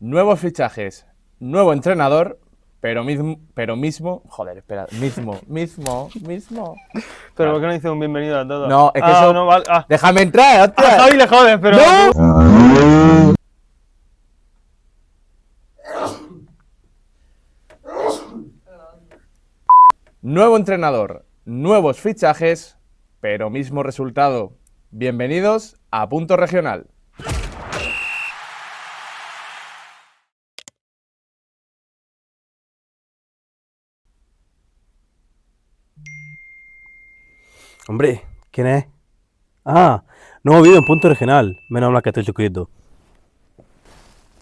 Nuevos fichajes, nuevo entrenador, pero mismo. Pero Vale. ¿por qué no dice un bienvenido a todos? No, es que eso. No, vale. ¡Déjame entrar, hostia! A Javi le jodes, pero... ¡No! Nuevo entrenador, nuevos fichajes, pero mismo resultado. Bienvenidos a Punto Regional. Hombre, ¿quién es? Ah, nuevo vídeo en Punto Regional. Menos mal que estoy suscrito.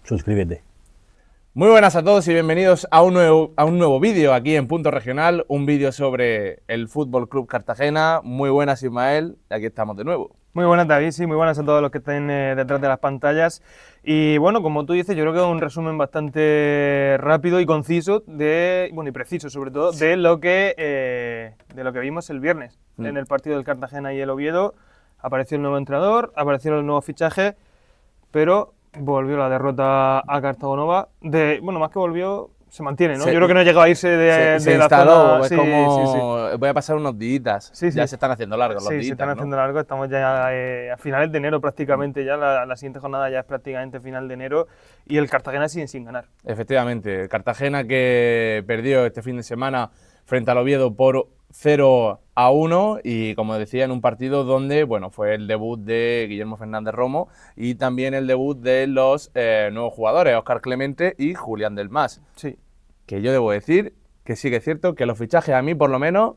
Suscríbete. Muy buenas a todos y bienvenidos a un nuevo vídeo aquí en Punto Regional, un vídeo sobre el Fútbol Club Cartagena. Muy buenas, Ismael, aquí estamos de nuevo. Muy buenas, David, sí, muy buenas a todos los que estén detrás de las pantallas. Y bueno, como tú dices, yo creo que es un resumen bastante rápido y conciso, y preciso sobre todo, de lo que vimos el viernes en el partido del Cartagena y el Oviedo. Apareció el nuevo entrenador, aparecieron los nuevos fichajes, pero volvió la derrota a Cartagonova. Más que volvió, se mantiene, ¿no? Yo creo que no ha llegado a irse de se la instaló, zona. es Sí, como sí. voy a pasar unos días. Sí, ya sí. se están haciendo largos los días. Sí, se están haciendo largos, estamos ya a finales de enero prácticamente, ya la siguiente jornada ya es prácticamente final de enero y el Cartagena sigue sin ganar. Efectivamente, el Cartagena que perdió este fin de semana frente al Oviedo por 0-1 y, como decía, en un partido donde, bueno, fue el debut de Guillermo Fernández Romo y también el debut de los nuevos jugadores, Óscar Clemente y Julián del Mas. Sí. Que yo debo decir que sí que es cierto que los fichajes a mí, por lo menos,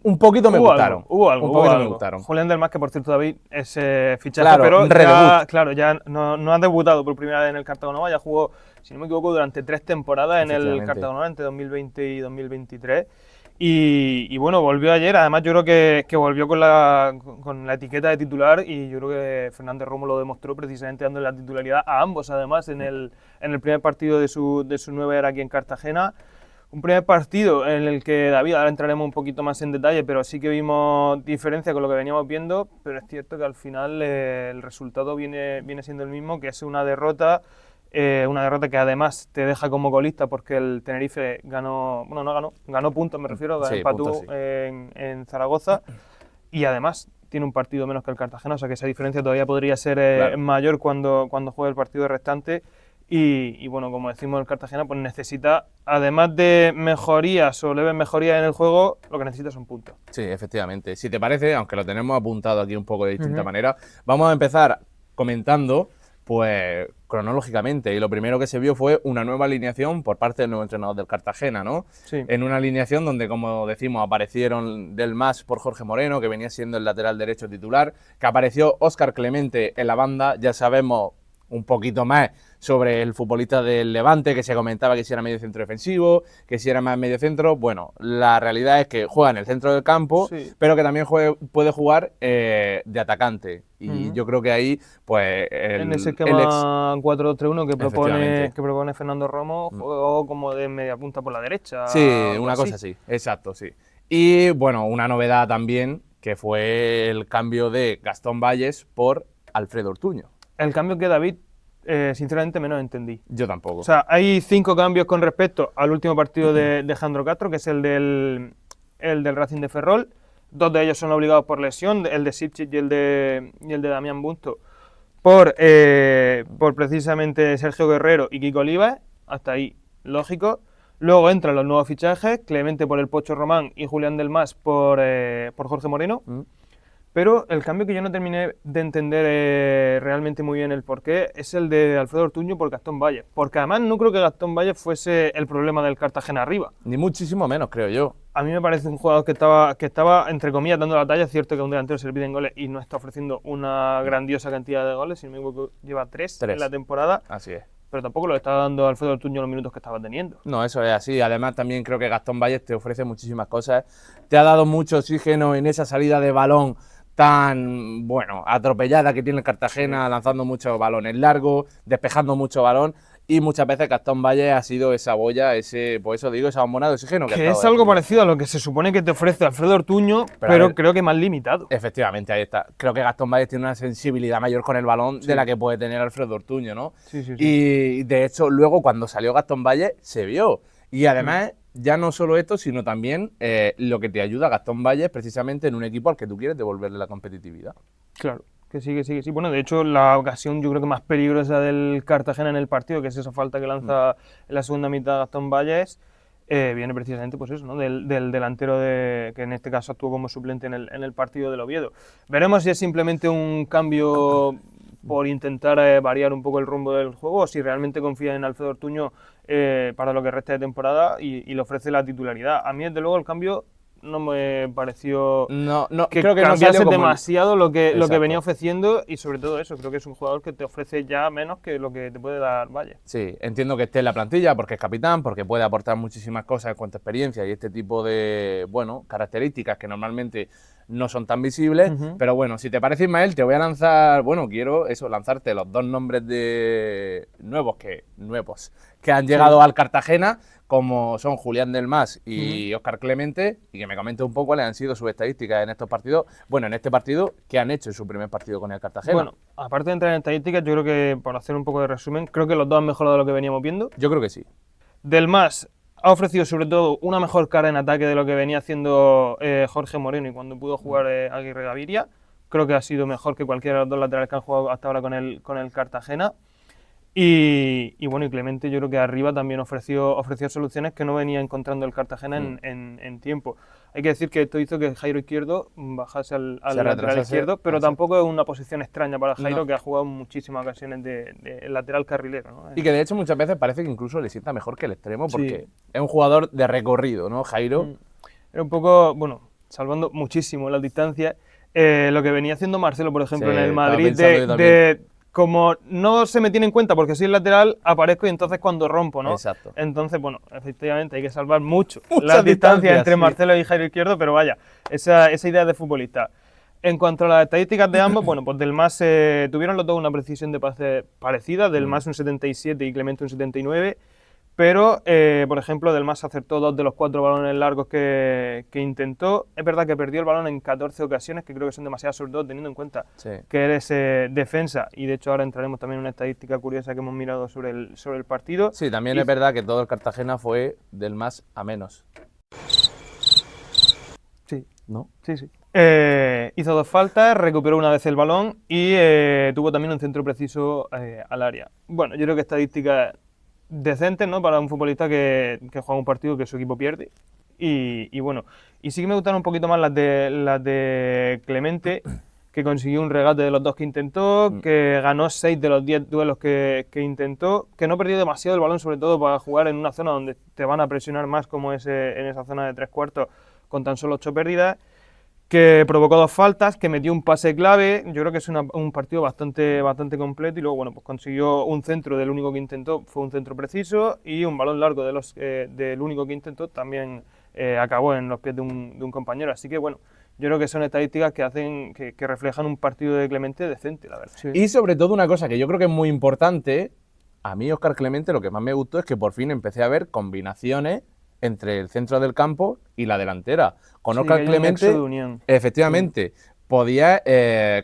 un poquito me gustaron. Hubo algo. Me gustaron. Julián del Mas, que por cierto, David, es fichaje, Claro, pero un redebut. ya no ha debutado por primera vez en el Cartagonova, ya jugó, si no me equivoco, durante 3 temporadas en el Cartagonova, entre 2020 y 2023. Y bueno, volvió ayer, además yo creo que volvió con la etiqueta de titular y yo creo que Fernández Romo lo demostró precisamente dándole la titularidad a ambos, además, en el primer partido de su nueva era aquí en Cartagena. Un primer partido en el que, David, ahora entraremos un poquito más en detalle, pero sí que vimos diferencia con lo que veníamos viendo, pero es cierto que al final el resultado viene siendo el mismo, que es una derrota que además te deja como colista porque el Tenerife ganó puntos, me refiero, Sí, empató puntos, sí. en Zaragoza y además tiene un partido menos que el Cartagena, o sea que esa diferencia todavía podría ser Claro. mayor cuando juegue el partido restante. Y bueno, como decimos, el Cartagena pues necesita, además de mejorías o leves mejorías en el juego, lo que necesita son puntos. Sí, efectivamente. Si te parece, aunque lo tenemos apuntado aquí un poco de distinta manera, vamos a empezar comentando, pues, cronológicamente. Y lo primero que se vio fue una nueva alineación por parte del nuevo entrenador del Cartagena, ¿no? Sí. En una alineación donde, como decimos, aparecieron Del Mas por Jorge Moreno, que venía siendo el lateral derecho titular, que apareció Óscar Clemente en la banda, ya sabemos un poquito más sobre el futbolista del Levante, que se comentaba que si era medio centro defensivo, que si era más medio centro. Bueno, la realidad es que juega en el centro del campo, Sí. pero que también puede jugar de atacante. Y yo creo que ahí, pues, En ese esquema 4-2-3-1 que propone Fernando Romo, juego como de media punta por la derecha. Sí, una cosa así, exacto, sí. Y bueno, una novedad también, que fue el cambio de Gastón Valles por Alfredo Ortuño. El cambio que David, sinceramente, menos entendí. Yo tampoco. O sea, hay 5 cambios con respecto al último partido de Jandro Castro, que es el del Racing de Ferrol. 2 de ellos son obligados por lesión, el de Sipchich y el de Damián Busto, por precisamente Sergio Guerrero y Kiko Olivas. Hasta ahí, lógico. Luego entran los nuevos fichajes, Clemente por el Pocho Román y Julián del Mas por Jorge Moreno. Pero el cambio que yo no terminé de entender realmente muy bien el porqué es el de Alfredo Ortuño por Gastón Valles. Porque además no creo que Gastón Valles fuese el problema del Cartagena arriba. Ni muchísimo menos, creo yo. A mí me parece un jugador que estaba entre comillas, dando la talla. Es cierto que un delantero se le piden goles y no está ofreciendo una grandiosa cantidad de goles. Si no me equivoco, lleva 3 en la temporada. Así es. Pero tampoco lo está dando Alfredo Ortuño los minutos que estaba teniendo. No, eso es así. Además, también creo que Gastón Valles te ofrece muchísimas cosas. Te ha dado mucho oxígeno en esa salida de balón tan, bueno, atropellada que tiene el Cartagena, lanzando muchos balones largos, despejando mucho balón. Y muchas veces Gastón Valle ha sido esa boya, pues eso digo, esa bombona de oxígeno. Que es algo parecido a lo que se supone que te ofrece Alfredo Ortuño, pero creo que más limitado. Efectivamente, ahí está. Creo que Gastón Valle tiene una sensibilidad mayor con el balón de la que puede tener Alfredo Ortuño, ¿no? Sí. Y de hecho, luego cuando salió Gastón Valle, se vio. Y además, ya no solo esto, sino también lo que te ayuda a Gastón Valle precisamente en un equipo al que tú quieres devolverle la competitividad. Claro. Que sí. Bueno, de hecho, la ocasión yo creo que más peligrosa del Cartagena en el partido, que es esa falta que lanza en la segunda mitad Gastón Valles, viene precisamente pues eso, ¿no? del delantero que en este caso actuó como suplente en el partido del Oviedo. Veremos si es simplemente un cambio por intentar variar un poco el rumbo del juego o si realmente confía en Alfredo Ortuño para lo que resta de temporada y le ofrece la titularidad. A mí, desde luego, el cambio no me pareció que creo que cambiase no demasiado lo que venía ofreciendo y sobre todo eso, creo que es un jugador que te ofrece ya menos que lo que te puede dar Valle. Sí, entiendo que esté en la plantilla porque es capitán, porque puede aportar muchísimas cosas en cuanto a experiencia y este tipo de, características que normalmente no son tan visibles, pero bueno, si te parece, Ismael, te voy a lanzar, quiero lanzarte los dos nombres de nuevos que han llegado al Cartagena, como son Julián del Mas y Óscar Clemente, y que me comentes un poco cuáles han sido sus estadísticas en estos partidos, en este partido, ¿qué han hecho en su primer partido con el Cartagena? Bueno, aparte de entrar en estadísticas, yo creo que, por hacer un poco de resumen, creo que los dos han mejorado lo que veníamos viendo. Yo creo que sí. Del Mas ha ofrecido sobre todo una mejor cara en ataque de lo que venía haciendo Jorge Moreno y cuando pudo jugar Aguirre Gaviria. Creo que ha sido mejor que cualquiera de los dos laterales que han jugado hasta ahora con el Cartagena. Y Clemente yo creo que arriba también ofreció soluciones que no venía encontrando el Cartagena en tiempo. Hay que decir que esto hizo que Jairo Izquierdo bajase al lateral izquierdo, pero tampoco es una posición extraña para Jairo, que ha jugado muchísimas ocasiones de lateral carrilero, ¿no? Y que de hecho muchas veces parece que incluso le sienta mejor que el extremo, porque es un jugador de recorrido, ¿no, Jairo? Era un poco, salvando muchísimo las distancias, lo que venía haciendo Marcelo, por ejemplo, en el Madrid, como no se me tiene en cuenta porque soy el lateral, aparezco y entonces cuando rompo, ¿no? Exacto. Entonces, efectivamente hay que salvar mucho las distancias entre Marcelo y Jairo Izquierdo, pero vaya, esa idea de futbolista. En cuanto a las estadísticas de ambos, pues del Mas tuvieron los dos una precisión de pase parecida, del Mas un 77 y Clemente un 79, pero, por ejemplo, del Mas acertó 2 de los 4 balones largos que intentó. Es verdad que perdió el balón en 14 ocasiones, que creo que son demasiadas, sobre todo teniendo en cuenta que eres defensa, y de hecho ahora entraremos también en una estadística curiosa que hemos mirado sobre el partido. Sí, también es verdad que todo el Cartagena fue del más a menos. Sí. ¿No? Sí. Hizo 2 faltas, recuperó una vez el balón y tuvo también un centro preciso al área. Bueno, yo creo que estadísticas decentes, ¿no? Para un futbolista que juega un partido que su equipo pierde. Y sí que me gustaron un poquito más las de Clemente, que consiguió un regate de los 2 que intentó, que ganó 6 de los 10 duelos que intentó, que no perdió demasiado el balón, sobre todo para jugar en una zona donde te van a presionar más, como es en esa zona de 3/4, con tan solo 8 pérdidas, que provocó 2 faltas, que metió un pase clave. Yo creo que es un partido bastante completo y luego pues consiguió un centro del único que intentó, fue un centro preciso, y un balón largo del único que intentó también acabó en los pies de un compañero. Así que yo creo que son estadísticas que hacen que reflejan un partido de Clemente decente, la verdad. Sí. Y sobre todo una cosa que yo creo que es muy importante, a mí Óscar Clemente lo que más me gustó es que por fin empecé a ver combinaciones entre el centro del campo y la delantera. Con Óscar Clemente, efectivamente, podía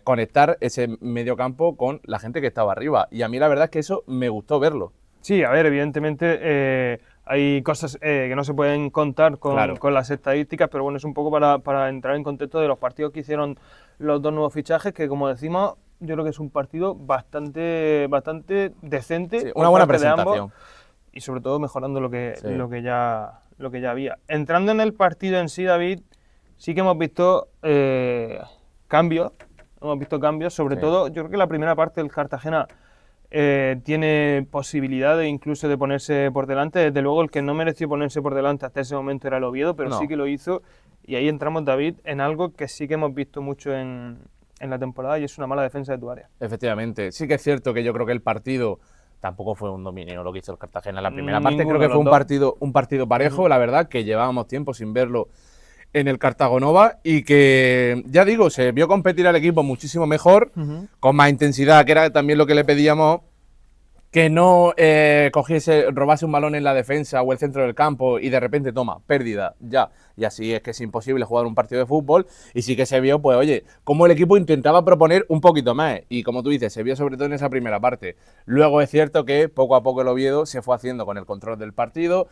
conectar ese medio campo con la gente que estaba arriba. Y a mí la verdad es que eso me gustó verlo. Sí, a ver, evidentemente hay cosas que no se pueden contar con las estadísticas, pero es un poco para entrar en contexto de los partidos que hicieron los 2 nuevos fichajes, que como decimos, yo creo que es un partido bastante decente. Sí, una buena presentación. Ambos, y sobre todo mejorando lo que ya había. Entrando en el partido en sí, David, sí que hemos visto cambios. Sobre todo, yo creo que la primera parte del Cartagena tiene posibilidades incluso de ponerse por delante. Desde luego, el que no mereció ponerse por delante hasta ese momento era el Oviedo, pero sí que lo hizo. Y ahí entramos, David, en algo que sí que hemos visto mucho en la temporada, y es una mala defensa de tu área. Efectivamente. Sí que es cierto que yo creo que el partido tampoco fue un dominio lo que hizo el Cartagena. La primera parte creo que fue un partido parejo, la verdad, que llevábamos tiempo sin verlo en el Cartagonova y que, ya digo, se vio competir al equipo muchísimo mejor, con más intensidad, que era también lo que le pedíamos, que no robase un balón en la defensa o el centro del campo y de repente toma, pérdida, ya. Y así es que es imposible jugar un partido de fútbol. Y sí que se vio, pues oye, cómo el equipo intentaba proponer un poquito más. Y como tú dices, se vio sobre todo en esa primera parte. Luego es cierto que poco a poco el Oviedo se fue haciendo con el control del partido.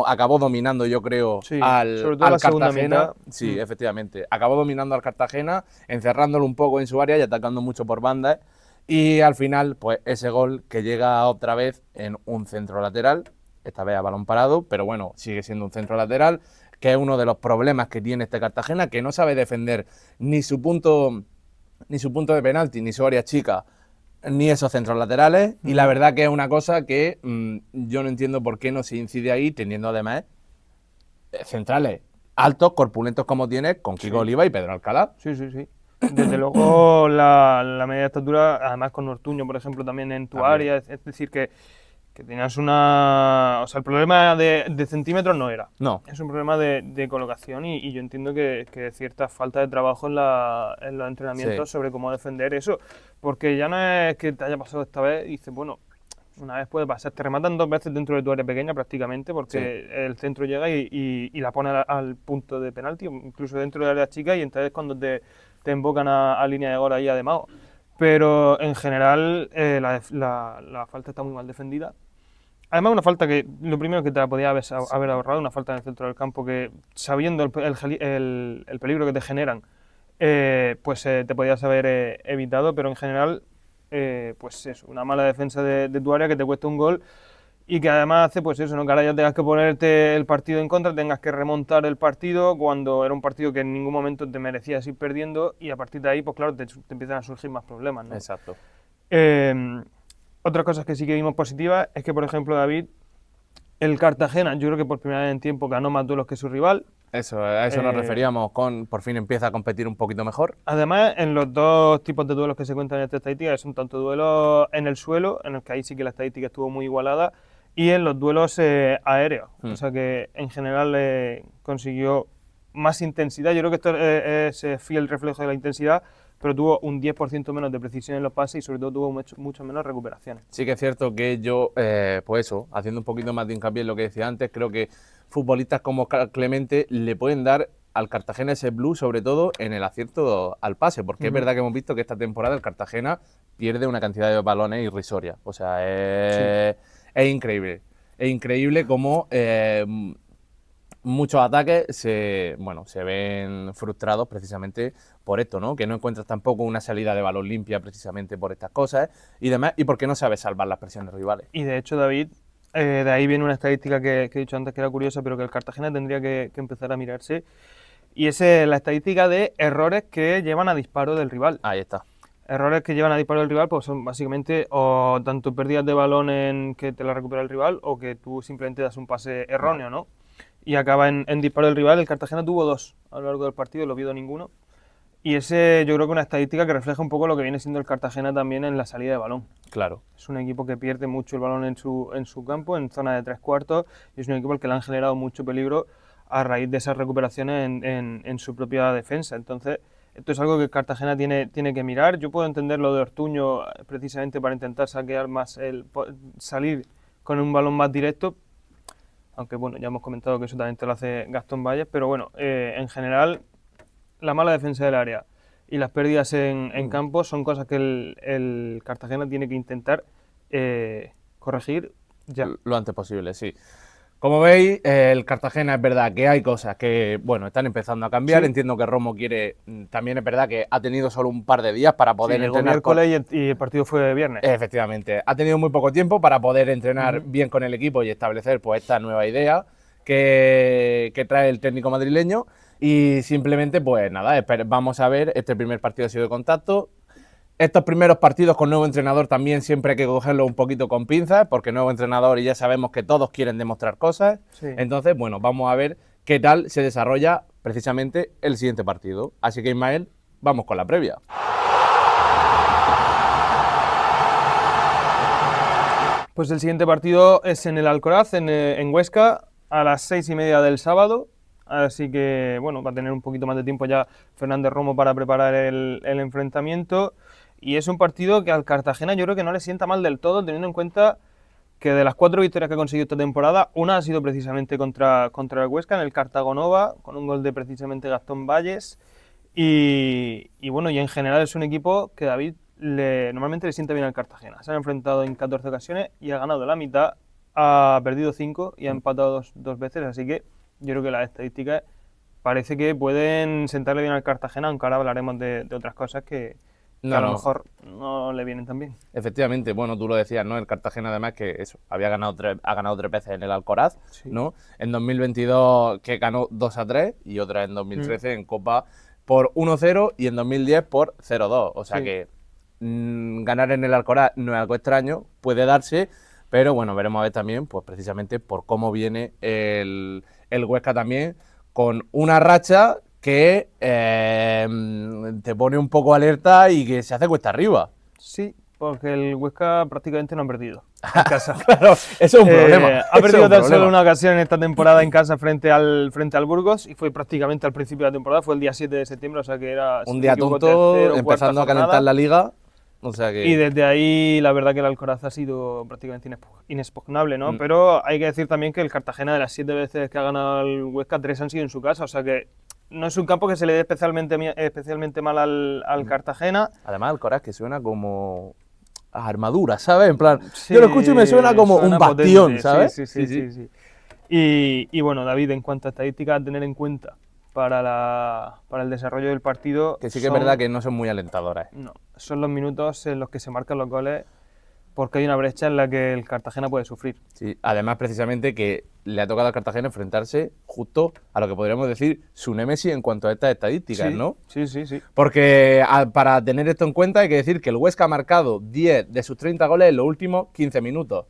Acabó dominando, yo creo, Sí, al sobre todo la segunda Cartagena. mitad. Sí, efectivamente. Acabó dominando al Cartagena, encerrándolo un poco en su área y atacando mucho por bandas. Y al final, pues ese gol que llega otra vez en un centro lateral, esta vez a balón parado, pero bueno, sigue siendo un centro lateral, que es uno de los problemas que tiene este Cartagena, que no sabe defender ni su punto de penalti, ni su área chica, ni esos centros laterales. Y la verdad que es una cosa que yo no entiendo por qué no se incide ahí, teniendo además centrales altos, corpulentos como tiene, con Kiko Oliva y Pedro Alcalá. Sí, sí, sí. Desde luego la media estatura, además con Ortuño, por ejemplo, también en tu También. área, es decir, que tenías una... O sea, el problema de centímetros no era. No. Es un problema de colocación y yo entiendo que cierta falta de trabajo en los entrenamientos Sí. sobre cómo defender eso, porque ya no es que te haya pasado esta vez y dices, bueno, una vez puede pasar, te rematan 2 veces dentro de tu área pequeña prácticamente, porque el centro llega y la pone al punto de penalti, incluso dentro del área chica, y entonces cuando te embocan a línea de gol ahí además. Pero en general la falta está muy mal defendida. Además, una falta que lo primero que te la podía haber ahorrado, una falta en el centro del campo que, sabiendo el peligro que te generan, pues te podías haber evitado, pero en general, pues eso, una mala defensa de tu área que te cuesta un gol y que además hace pues eso, ¿no? Que ahora ya tengas que ponerte el partido en contra, tengas que remontar el partido cuando era un partido que en ningún momento te merecías ir perdiendo y a partir de ahí, pues claro, te empiezan a surgir más problemas, ¿no? Exacto. Otras cosas que sí que vimos positivas es que, por ejemplo, David, el Cartagena, yo creo que por primera vez en tiempo ganó más duelos que su rival. A eso nos referíamos por fin empieza a competir un poquito mejor. Además, en los dos tipos de duelos que se cuentan en esta estadística, que son tanto duelos en el suelo, en el que ahí sí que la estadística estuvo muy igualada, y en los duelos aéreos. O sea que en general consiguió más intensidad. Yo creo que esto es fiel reflejo de la intensidad, pero tuvo un 10% menos de precisión en los pases y sobre todo tuvo mucho menos recuperaciones. Sí que es cierto que yo, pues eso, haciendo un poquito más de hincapié en lo que decía antes, creo que futbolistas como Clemente le pueden dar al Cartagena ese plus, sobre todo en el acierto al pase, porque es verdad que hemos visto que esta temporada el Cartagena pierde una cantidad de balones irrisoria. O sea, es increíble. Es increíble cómo muchos ataques se ven frustrados precisamente por esto, ¿no? Que no encuentras tampoco una salida de balón limpia precisamente por estas cosas y demás, y porque no sabes salvar las presiones rivales. Y de hecho, David, de ahí viene una estadística que he dicho antes que era curiosa, pero que el Cartagena tendría que empezar a mirarse, y es la estadística de errores que llevan a disparo del rival. Ahí está. Errores que llevan a disparo del rival pues son básicamente o tanto pérdidas de balón en que te la recupera el rival o que tú simplemente das un pase erróneo, ¿no? Y acaba en disparo del rival. El Cartagena tuvo 2 a lo largo del partido, el Oviedo ninguno. Y ese yo creo que es una estadística que refleja un poco lo que viene siendo el Cartagena también en la salida de balón. Claro. Es un equipo que pierde mucho el balón en su campo, en zona de 3/4, y es un equipo al que le han generado mucho peligro a raíz de esas recuperaciones en su propia defensa. Entonces, esto es algo que Cartagena tiene que mirar. Yo puedo entender lo de Ortuño precisamente para intentar saquear más, salir con un balón más directo, aunque bueno, ya hemos comentado que eso también te lo hace Gastón Valles, pero bueno, en general, la mala defensa del área y las pérdidas en campo son cosas que el Cartagena tiene que intentar corregir ya. Lo antes posible, sí. Como veis, el Cartagena es verdad que hay cosas que, bueno, están empezando a cambiar. Sí. Entiendo que Romo quiere, también es verdad que ha tenido solo un par de días para poder entrenar. Miércoles y el partido fue viernes. Efectivamente, ha tenido muy poco tiempo para poder entrenar bien con el equipo y establecer pues esta nueva idea que trae el técnico madrileño. Y simplemente, pues nada, vamos a ver, este primer partido ha sido de contacto. Estos primeros partidos con nuevo entrenador también siempre hay que cogerlo un poquito con pinzas, porque nuevo entrenador y ya sabemos que todos quieren demostrar cosas. Sí. Entonces, bueno, vamos a ver qué tal se desarrolla precisamente el siguiente partido. Así que, Ismael, vamos con la previa. Pues el siguiente partido es en el Alcoraz, en Huesca, a las 6:30 del sábado. Así que, bueno, va a tener un poquito más de tiempo ya Fernández Romo para preparar el enfrentamiento. y es un partido que al Cartagena yo creo que no le sienta mal del todo, teniendo en cuenta que de las 4 victorias que ha conseguido esta temporada, una ha sido precisamente contra el Huesca en el Cartagonova, con un gol de precisamente Gastón Valles. Y bueno, y en general es un equipo que David normalmente le sienta bien al Cartagena. Se han enfrentado en 14 ocasiones y ha ganado la mitad, ha perdido 5 y ha empatado dos veces, así que yo creo que las estadísticas parece que pueden sentarle bien al Cartagena, aunque ahora hablaremos de otras cosas que a lo mejor no le vienen tan bien. Efectivamente, bueno, tú lo decías, ¿no? El Cartagena además que eso, ha ganado 3 veces en el Alcoraz, Sí. ¿no? En 2022 que ganó 2-3 y otra en 2013 en Copa por 1-0 y en 2010 por 0-2. O sea Sí. que ganar en el Alcoraz no es algo extraño, puede darse, pero bueno, veremos a ver también, pues precisamente por cómo viene el Huesca también, con una racha que te pone un poco alerta y que se hace cuesta arriba. Sí, porque el Huesca prácticamente no ha perdido en casa. Claro, eso es un problema. Ha perdido tan solo una ocasión en esta temporada en casa frente al Burgos y fue prácticamente al principio de la temporada, fue el día 7 de septiembre, o sea que era Un día tonto, empezando a calentar la liga. O sea que... Y desde ahí la verdad que el Alcoraz ha sido prácticamente inexpugnable, ¿no? Pero hay que decir también que el Cartagena de las 7 veces que ha ganado el Huesca, 3 han sido en su casa, o sea que no es un campo que se le dé especialmente mal al Cartagena. Además, el Alcoraz que suena como a armadura, ¿sabes? En plan, Sí, yo lo escucho y me suena como un bastión, potente, ¿sabes? Sí. Y bueno, David, en cuanto a estadísticas a tener en cuenta para el desarrollo del partido... Que sí que es verdad que no son muy alentadoras. No, son los minutos en los que se marcan los goles porque hay una brecha en la que el Cartagena puede sufrir. Sí, además precisamente que le ha tocado al Cartagena enfrentarse justo a lo que podríamos decir su némesis en cuanto a estas estadísticas, ¿no? Sí. Porque para tener esto en cuenta hay que decir que el Huesca ha marcado 10 de sus 30 goles en los últimos 15 minutos.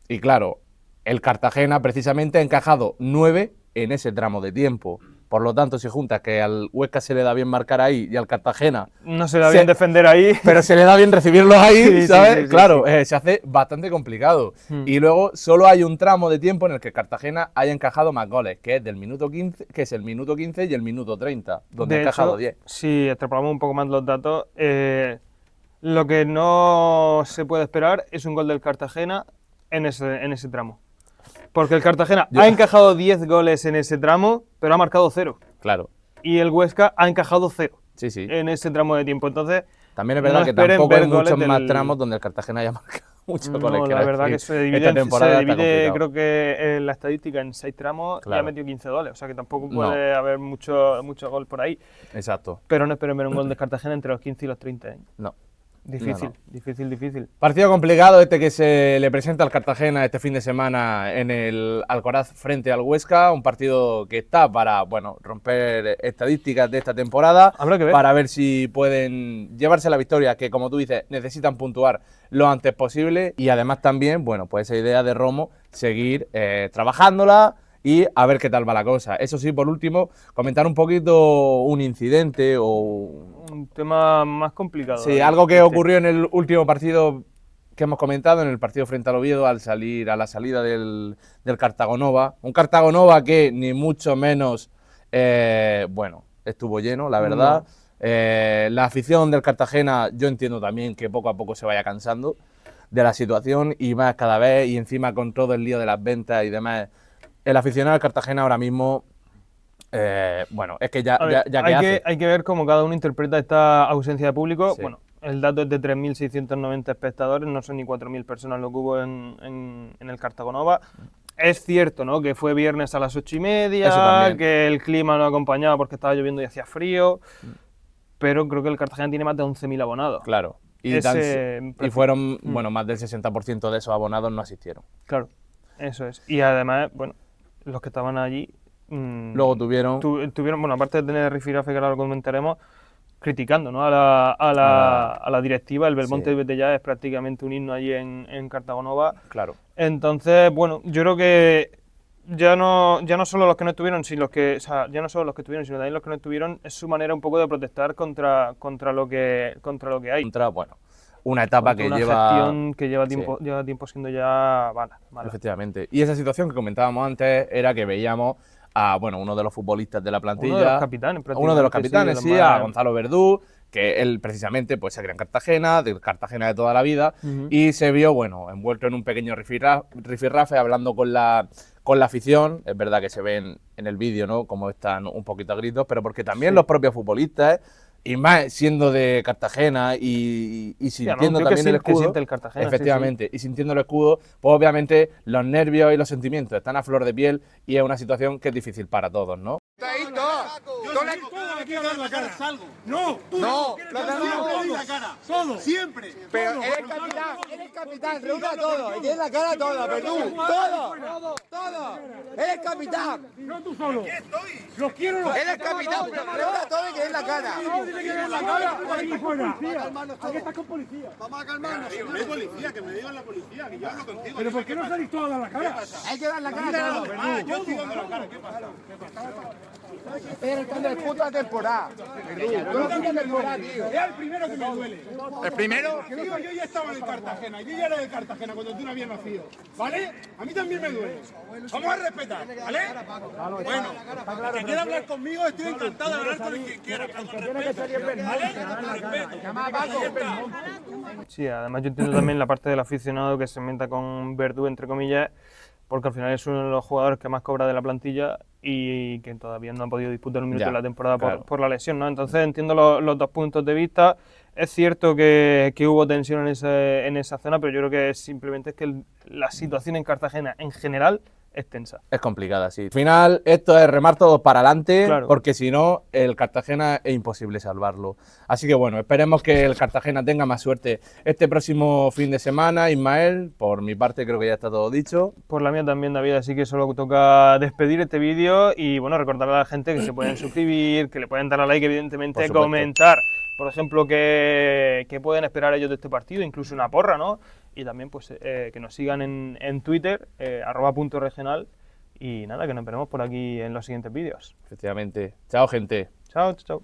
Y claro, el Cartagena precisamente ha encajado 9 en ese tramo de tiempo. Por lo tanto, si juntas que al Huesca se le da bien marcar ahí y al Cartagena... No se le da bien defender ahí. Pero se le da bien recibirlos ahí, ¿sabes? Sí, claro, se hace bastante complicado. Y luego solo hay un tramo de tiempo en el que el Cartagena haya encajado más goles, que es del minuto 15, que es el minuto 15 y el minuto 30, donde ha encajado 10. Si extrapolamos un poco más los datos, lo que no se puede esperar es un gol del Cartagena en ese tramo. Porque el Cartagena ha encajado 10 goles en ese tramo, pero ha marcado 0. Claro. Y el Huesca ha encajado 0 Sí. en ese tramo de tiempo. Entonces, también es verdad no que esperen tampoco hay ver muchos goles más del- tramos donde el Cartagena haya marcado muchos goles. no, la verdad que se divide, esta temporada está complicado. creo que la estadística en 6 tramos y Claro. ha metido 15 goles. O sea que tampoco puede haber mucho gol por ahí. Exacto. Pero no esperen ver un gol de Cartagena entre los 15 y los 30. ¿eh? No. Difícil, No. difícil. Partido complicado este que se le presenta al Cartagena este fin de semana en el Alcoraz frente al Huesca, un partido que está para, bueno, romper estadísticas de esta temporada, Habrá que ver. para ver si pueden llevarse la victoria, que como tú dices, necesitan puntuar lo antes posible, y además también, bueno, pues esa idea de Romo, seguir trabajándola y a ver qué tal va la cosa. Eso sí, por último, comentar un poquito un incidente o Un tema más complicado. sí, algo que ocurrió en el último partido que hemos comentado, en el partido frente al Oviedo, a la salida del Cartagonova. Un Cartagonova que ni mucho menos, bueno, estuvo lleno, la verdad. La afición del Cartagena, yo entiendo también que poco a poco se vaya cansando de la situación y más cada vez, y encima con todo el lío de las ventas y demás. El aficionado del Cartagena ahora mismo, bueno, es que ya Hay que ver cómo cada uno interpreta esta ausencia de público. Sí. Bueno, el dato es de 3.690 espectadores, no son ni 4.000 personas lo que hubo en el Cartagonova. Es cierto, ¿no?, que fue viernes a las 8:30, Eso también. que el clima no acompañaba porque estaba lloviendo y hacía frío, pero creo que el Cartagena tiene más de 11.000 abonados. Claro. Y fueron, bueno, más del 60% de esos abonados no asistieron. Claro, eso es. Y además, bueno, los que estaban allí... Luego tuvieron... tuvieron, bueno, aparte de tener rifirrafe, que ahora lo comentaremos, criticando, ¿no?, a la directiva. El Belmonte Sí. Vete Ya es prácticamente un himno allí en Cartagonova. Claro. Entonces, bueno, yo creo que ya no solo los que no estuvieron, sino ya no solo los que estuvieron, sino también los que no estuvieron, es su manera un poco de protestar contra lo que hay. Bueno, una etapa Contra que una lleva... gestión que lleva tiempo siendo ya mala. Efectivamente. Y esa situación que comentábamos antes era que veíamos a bueno, uno de los futbolistas de la plantilla. Uno de los capitanes, Uno de los capitanes, sí, a más... Gonzalo Verdú, que él precisamente pues se cría en Cartagena, de Cartagena de toda la vida, y se vio, bueno, envuelto en un pequeño rifirrafe, hablando con la afición. Es verdad que se ven en el vídeo, ¿no?, como están un poquito a gritos, pero porque también los propios futbolistas, y más siendo de Cartagena y sintiendo también el escudo, el Cartagena, efectivamente, y sintiendo el escudo, pues obviamente los nervios y los sentimientos están a flor de piel y es una situación que es difícil para todos, ¿no? No, tú no, la cara, todo, siempre. Pero eres capitán, reúne a todos, y tienes la cara toda, Verdú, todo, eres capitán. No tú solo. Aquí estoy. Los quiero los. Eres capitán, pero reúne a todos y tienes la cara. No, tiene que ver la cara. Aquí fuera. Aquí estás con policía. Vamos a calmarnos. No hay policía, que me digan la policía, que yo hablo contigo. Pero ¿por qué no salís todos a dar la cara? Hay que dar la cara a todos. Yo estoy dando la cara, ¿qué pasa? Eres el puto de temporada. Es el primero que me duele. ¿El primero? Yo ya estaba en el Cartagena, yo ya era del Cartagena cuando tú no habías nacido, ¿vale? A mí también me duele. Vamos a respetar, ¿vale? Bueno, que quiera hablar conmigo, estoy encantado de hablar con el que quiera, pero con respeto, ¿vale? Sí, además yo entiendo también la parte del aficionado que se meta con Verdú, entre comillas, porque al final es uno de los jugadores que más cobra de la plantilla y que todavía no ha podido disputar un minuto en la temporada por la lesión, ¿no? Entonces entiendo los dos puntos de vista. Es cierto que hubo tensión en esa zona, pero yo creo que simplemente es que la situación en Cartagena en general es tensa. Es complicada, sí. Al final, esto es remar todos para adelante, Claro. porque si no, el Cartagena es imposible salvarlo. Así que bueno, esperemos que el Cartagena tenga más suerte este próximo fin de semana. Ismael, por mi parte creo que ya está todo dicho. Por la mía también, David, así que solo toca despedir este vídeo y bueno, recordar a la gente que se pueden suscribir, que le pueden dar a like, evidentemente, comentar, por ejemplo, que pueden esperar ellos de este partido, incluso una porra, ¿no? Y también pues que nos sigan en Twitter, @puntoregional, y nada, que nos veremos por aquí en los siguientes vídeos. Efectivamente. Chao, gente. Chao, chao.